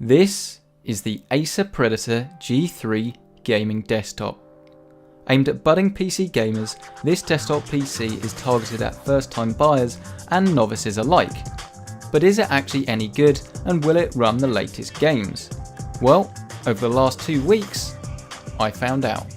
This is the Acer Predator G3 gaming desktop. Aimed at budding PC gamers, this desktop PC is targeted at first-time buyers and novices alike. But is it actually any good, and will it run the latest games? Well, over the last 2 weeks, I found out.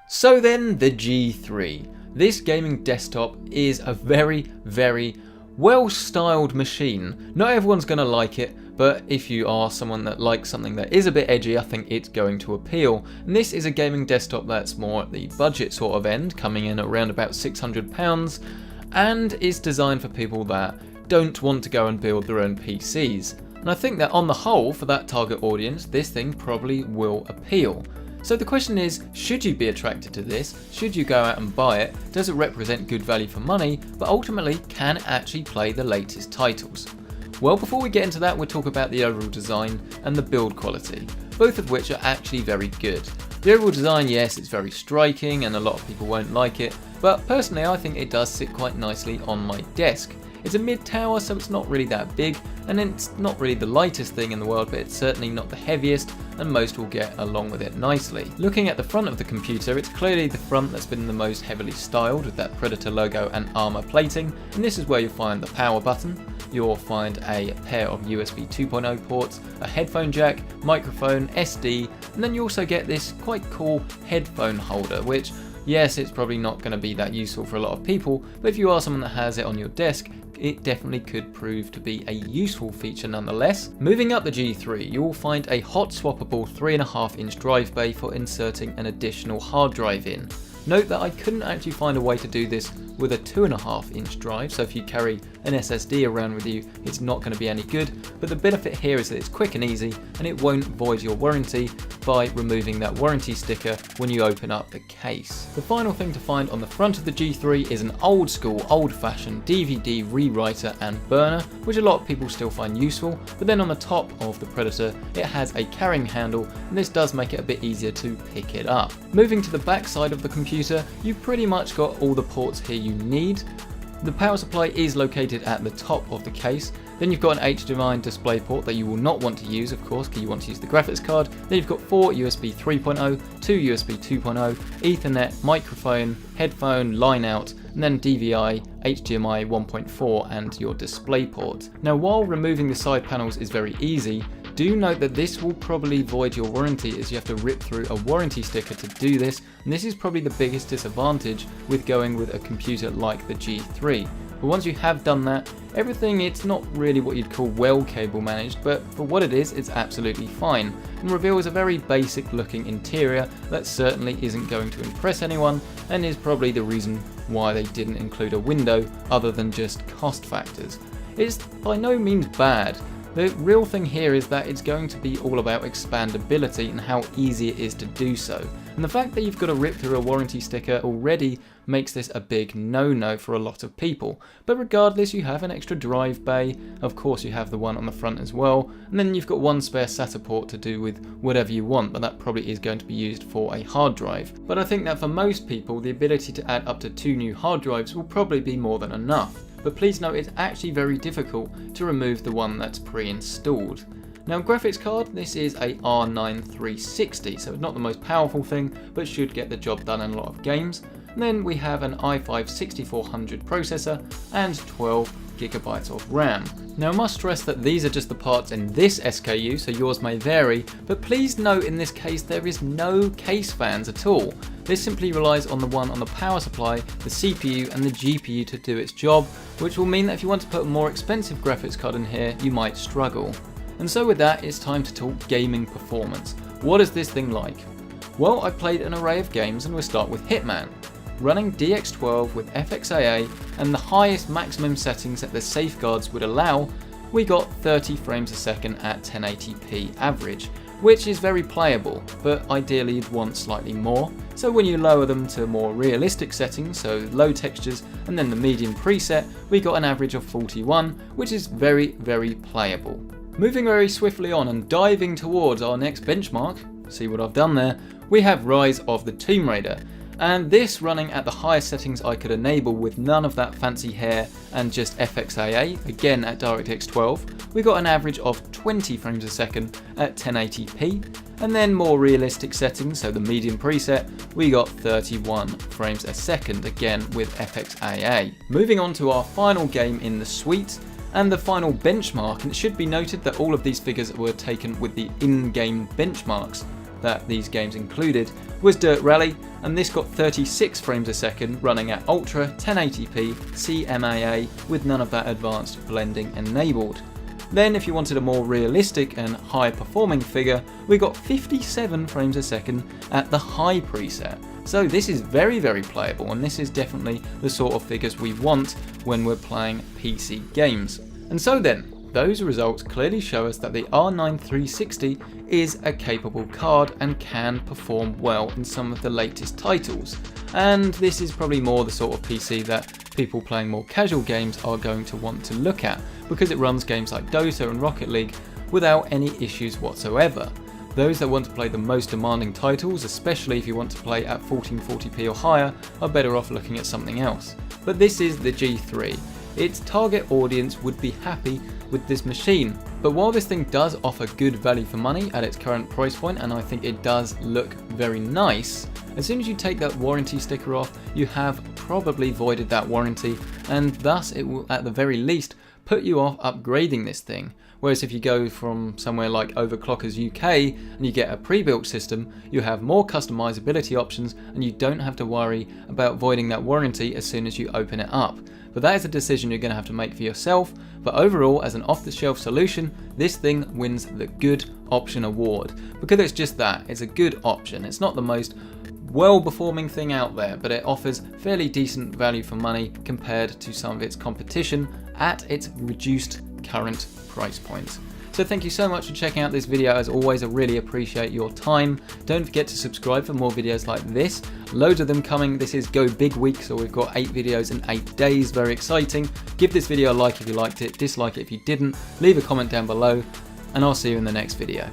So then, the G3. This gaming desktop is a very well-styled machine. Not everyone's going to like it, but if you are someone that likes something that is a bit edgy, I think it's going to appeal. And this is a gaming desktop that's more at the budget sort of end, coming in around about £600, and is designed for people that don't want to go and build their own PCs. And I think that on the whole, for that target audience, this thing probably will appeal. So the question is, should you be attracted to this? Should you go out and buy it? Does it represent good value for money? But ultimately, can it actually play the latest titles? Well, before we get into that, we'll talk about the overall design and the build quality, both of which are actually very good. The overall design, yes, it's very striking and a lot of people won't like it, but personally I think it does sit quite nicely on my desk. It's a mid-tower, so it's not really that big, and it's not really the lightest thing in the world, but it's certainly not the heaviest, and most will get along with it nicely. Looking at the front of the computer, it's clearly the front that's been the most heavily styled with that Predator logo and armour plating, and this is where you'll find the power button. You'll find a pair of USB 2.0 ports, a headphone jack, microphone, SD, and then you also get this quite cool headphone holder, which, yes, it's probably not going to be that useful for a lot of people, but if you are someone that has it on your desk, it definitely could prove to be a useful feature nonetheless. Moving up the G3, you will find a hot swappable 3.5-inch drive bay for inserting an additional hard drive in. Note that I couldn't actually find a way to do this with a 2.5-inch drive, so if you carry an SSD around with you, it's not going to be any good, but the benefit here is that it's quick and easy, and it won't void your warranty by removing that warranty sticker when you open up the case. The final thing to find on the front of the G3 is an old school, old-fashioned DVD rewriter and burner, which a lot of people still find useful, but then on the top of the Predator, it has a carrying handle, and this does make it a bit easier to pick it up. Moving to the back side of the computer, you've pretty much got all the ports here you need. The power supply is located at the top of the case. Then you've got an HDMI display port that you will not want to use, of course, because you want to use the graphics card. Then you've got 4 USB 3.0, 2 USB 2.0, Ethernet, microphone, headphone, line out, and then DVI, HDMI 1.4 and your display port. Now, while removing the side panels is very easy, do note that this will probably void your warranty, as you have to rip through a warranty sticker to do this, and this is probably the biggest disadvantage with going with a computer like the G3. But once you have done that, everything, it's not really what you'd call well cable managed, but for what it is, it's absolutely fine, and reveals a very basic looking interior that certainly isn't going to impress anyone, and is probably the reason why they didn't include a window other than just cost factors. It's by no means bad. The real thing here is that it's going to be all about expandability and how easy it is to do so. And the fact that you've got to rip through a warranty sticker already makes this a big no-no for a lot of people. But regardless, you have an extra drive bay, of course you have the one on the front as well, and then you've got one spare SATA port to do with whatever you want, but that probably is going to be used for a hard drive. But I think that for most people, the ability to add up to 2 new hard drives will probably be more than enough. But please note, it's actually very difficult to remove the one that's pre-installed. Now, graphics card, this is a R9 360, so it's not the most powerful thing, but should get the job done in a lot of games. And then we have an i5 6400 processor and 12GB of RAM. Now, I must stress that these are just the parts in this SKU, so yours may vary, but please note in this case there is no case fans at all. This simply relies on the one on the power supply, the CPU and the GPU to do its job, which will mean that if you want to put a more expensive graphics card in here, you might struggle. And so with that, it's time to talk gaming performance. What is this thing like? Well, I played an array of games, and we'll start with Hitman. Running DX12 with FXAA and the highest maximum settings that the safeguards would allow, we got 30 frames a second at 1080p average, which is very playable, but ideally you'd want slightly more. So when you lower them to more realistic settings, so low textures and then the medium preset, we got an average of 41, which is very playable. Moving very swiftly on and diving towards our next benchmark, see what I've done there, we have Rise of the Tomb Raider. And this running at the highest settings I could enable with none of that fancy hair and just FXAA, again at DirectX 12, we got an average of 20 frames a second at 1080p, and then more realistic settings, so the medium preset, we got 31 frames a second, again with FXAA. Moving on to our final game in the suite, and the final benchmark, and it should be noted that all of these figures were taken with the in-game benchmarks that these games included, was Dirt Rally, and this got 36 frames a second running at Ultra 1080p CMAA with none of that advanced blending enabled. Then if you wanted a more realistic and high performing figure, we got 57 frames a second at the high preset. So this is very, very playable, and this is definitely the sort of figures we want when we're playing PC games. And so then, those results clearly show us that the R9 360 is a capable card and can perform well in some of the latest titles. And this is probably more the sort of PC that people playing more casual games are going to want to look at, because it runs games like Dota and Rocket League without any issues whatsoever. Those that want to play the most demanding titles, especially if you want to play at 1440p or higher, are better off looking at something else. But this is the G3. Its target audience would be happy with this machine. But while this thing does offer good value for money at its current price point, and I think it does look very nice, as soon as you take that warranty sticker off, you have probably voided that warranty, and thus it will at the very least put you off upgrading this thing. Whereas if you go from somewhere like Overclockers UK and you get a pre-built system, you have more customizability options and you don't have to worry about voiding that warranty as soon as you open it up. But that is a decision you're going to have to make for yourself. But overall, as an off-the-shelf solution, this thing wins the Good Option Award, because it's just that, it's a good option. It's not the most well-performing thing out there, but it offers fairly decent value for money compared to some of its competition at its reduced current price point. So thank you so much for checking out this video. As always, I really appreciate your time. Don't forget to subscribe for more videos like this. Loads of them coming. This is Go Big Week, so we've got 8 videos in 8 days. Very exciting. Give this video a like if you liked it, dislike it if you didn't. Leave a comment down below, and I'll see you in the next video.